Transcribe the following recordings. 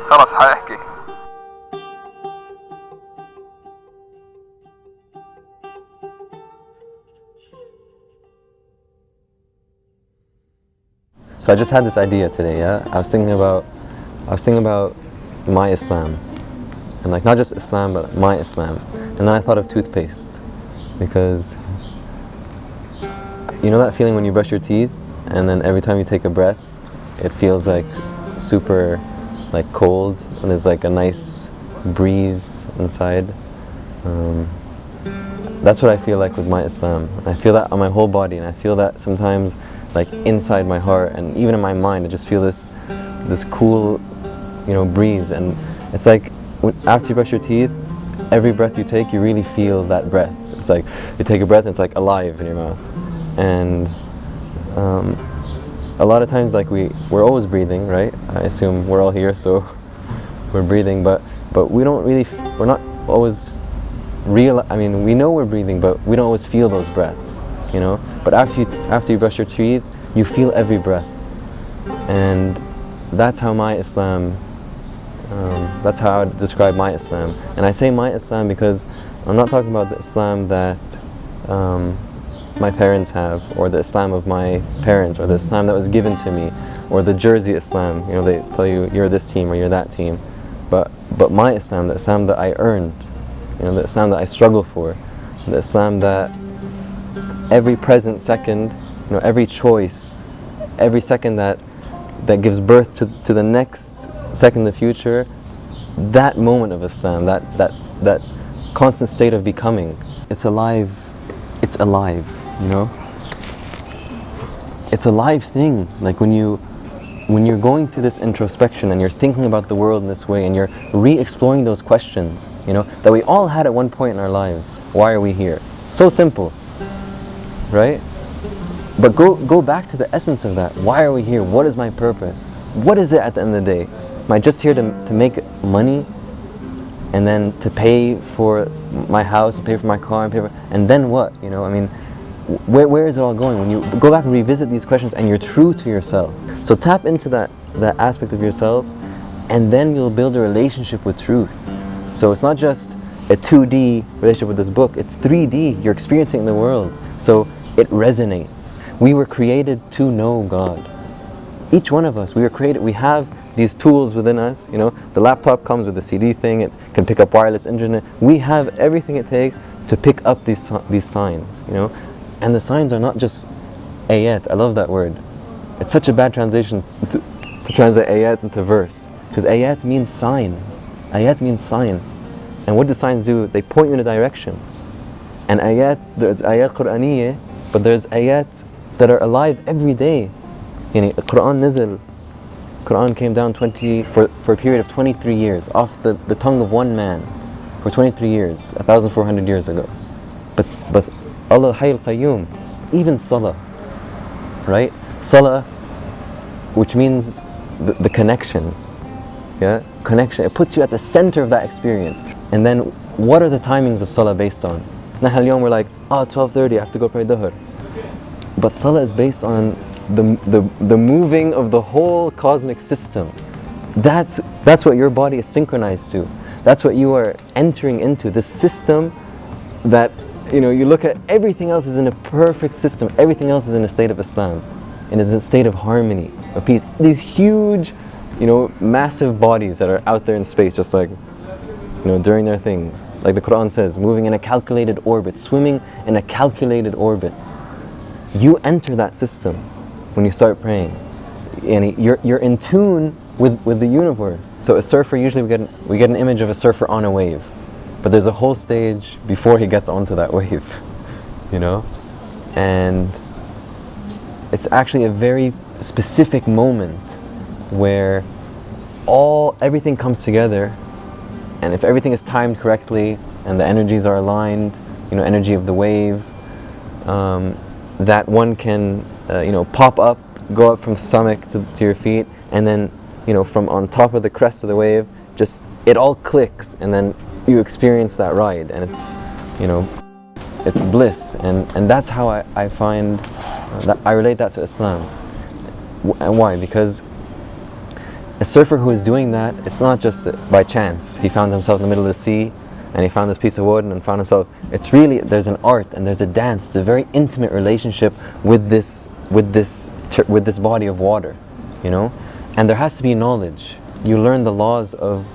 خلص حاحكي. So I just had this idea today, yeah? I was thinking about my Islam. And like not just Islam, but my Islam. And then I thought of toothpaste. Because you know that feeling when you brush your teeth and then every time you take a breath, it feels like super like cold and there's like a nice breeze inside. That's what I feel like with my Islam. I feel that on my whole body, and I feel that sometimes like inside my heart and even in my mind. I just feel this cool, breeze. And it's like after you brush your teeth, every breath you take, you really feel that breath. It's like you take a breath and it's like alive in your mouth. And a lot of times like we're always breathing, right? I assume we're all here, so we're breathing, but we're not always we know we're breathing, but we don't always feel those breaths, But after you brush your teeth, you feel every breath. And that's how my Islam, that's how I would describe my Islam. And I say my Islam because I'm not talking about the Islam that my parents have, or the Islam of my parents, or the Islam that was given to me, or the Jersey Islam. They tell you you're this team or you're that team. But my Islam, the Islam that I earned, the Islam that I struggle for, the Islam that every present second, every choice, every second that gives birth to the next second in the future, that moment of Islam, that constant state of becoming, it's alive, it's a live thing. Like when you're going through this introspection and you're thinking about the world in this way and you're re-exploring those questions, that we all had at one point in our lives. Why are we here? So simple, right? But go back to the essence of that. Why are we here? What is my purpose? What is it at the end of the day? Am I just here to make money and then to pay for my house, to pay for my car, and then what? Where is it all going? When you go back and revisit these questions and you're true to yourself. So tap into that aspect of yourself, and then you'll build a relationship with truth. So it's not just a 2D relationship with this book, it's 3D. You're experiencing it in the world. So it resonates. We were created to know God. Each one of us, we were created, we have these tools within us, the laptop comes with a CD thing, it can pick up wireless internet. We have everything it takes to pick up these signs, And the signs are not just ayat. I love that word. It's such a bad translation to translate ayat into verse, because ayat means sign. Ayat means sign. And what do signs do? They point you in a direction. And ayat, there's ayat Qur'aniyya, but there's ayat that are alive every day. Quran came down for a period of 23 years, off the tongue of one man, for 23 years, 1,400 years ago. But Allah Hayy al-Qayyum, even Salah, right? Salah, which means the connection, connection. It puts you at the center of that experience. And then what are the timings of Salah based on? Now we're like, it's 12:30, I have to go pray Dhuhr. But Salah is based on the moving of the whole cosmic system. That's what your body is synchronized to. That's what you are entering into, this system that, you look at, everything else is in a perfect system. Everything else is in a state of Islam, and is in a state of harmony, of peace. These huge, massive bodies that are out there in space, just like, doing their things. Like the Quran says, moving in a calculated orbit, swimming in a calculated orbit. You enter that system when you start praying, and you're in tune with the universe. So a surfer, usually we get an image of a surfer on a wave, but there's a whole stage before he gets onto that wave, and it's actually a very specific moment where everything comes together, and if everything is timed correctly and the energies are aligned, energy of the wave, that one can pop up, go up from the stomach to your feet, and then from on top of the crest of the wave, just it all clicks, and then you experience that ride, and it's bliss. And that's how I find that I relate that to Islam. And why? Because a surfer who is doing that, it's not just by chance. He found himself in the middle of the sea and he found this piece of wood and found himself, it's really, there's an art and there's a dance. It's a very intimate relationship with this body of water, you know. And there has to be knowledge. You learn the laws of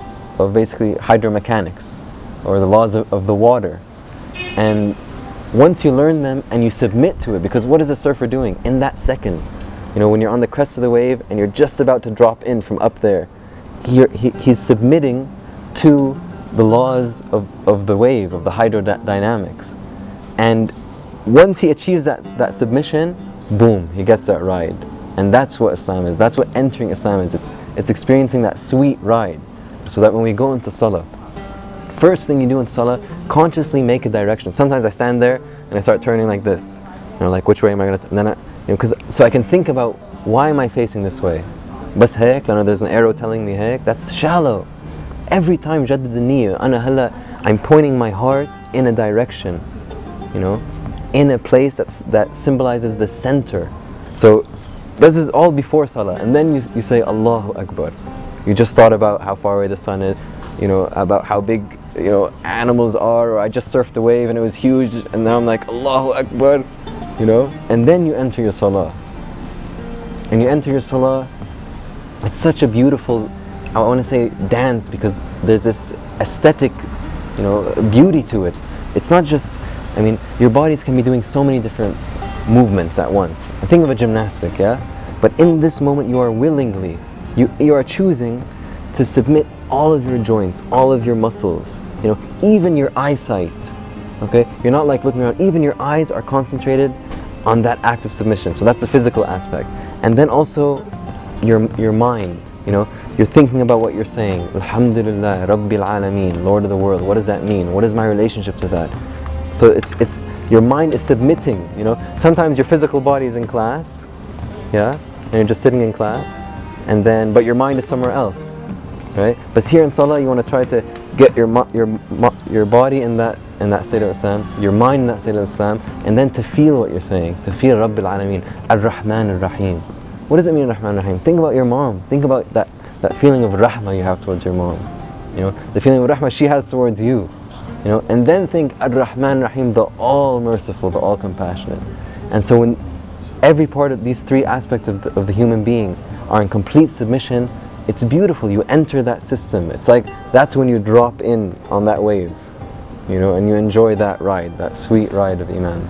basically hydromechanics, or the laws of the water. And once you learn them and you submit to it, because what is a surfer doing in that second? You know, when you're on the crest of the wave and you're just about to drop in from up there, he's submitting to the laws of the wave, of the hydrodynamics. And once he achieves that submission, boom, he gets that ride. And that's what Islam is. That's what entering Islam is. It's experiencing that sweet ride. So that when we go into Salah, first thing you do in Salah, consciously make a direction. Sometimes I stand there and I start turning like this. You know, like which way am I going to, and then so I can think about, why am I facing this way? Bas hek, there's an arrow telling me hek, that's shallow. Every time jaddid the I'm pointing my heart in a direction, you know, in a place that symbolizes the center. So this is all before Salah, and then you say Allahu Akbar. You just thought about how far away the sun is, you know, about how big, you know, animals are, or I just surfed a wave and it was huge, and now I'm like Allahu Akbar, you know. And then you enter your Salah. And you enter your Salah, it's such a beautiful, I want to say dance, because there's this aesthetic, you know, beauty to it. It's not just, I mean, your bodies can be doing so many different movements at once. And think of a gymnastic, yeah? But in this moment you are willingly, you are choosing to submit all of your joints, all of your muscles, you know, even your eyesight, okay? You're not like looking around, even your eyes are concentrated on that act of submission. So that's the physical aspect. And then also your mind, you know, you're thinking about what you're saying. Alhamdulillah, Rabbil Alameen, Lord of the world. What does that mean? What is my relationship to that? So it's your mind is submitting, you know. Sometimes your physical body is in class, yeah, and you're just sitting in class, but your mind is somewhere else, right? But here in Salah, you want to try to get your body in that state of Islam, your mind in that state of Islam, and then to feel what you're saying, to feel Rabbil Alameen, Ar-Rahman Ar-Rahim. What does it mean, Ar-Rahman Ar-Rahim? Think about your mom. Think about that feeling of rahmah you have towards your mom, you know, the feeling of rahmah she has towards you. You know, and then think Ar-Rahman Rahim, the all merciful, the all compassionate. And so when every part of these three aspects of the human being are in complete submission, it's beautiful. You enter that system. It's like that's when you drop in on that wave, you know, and you enjoy that ride, that sweet ride of Iman.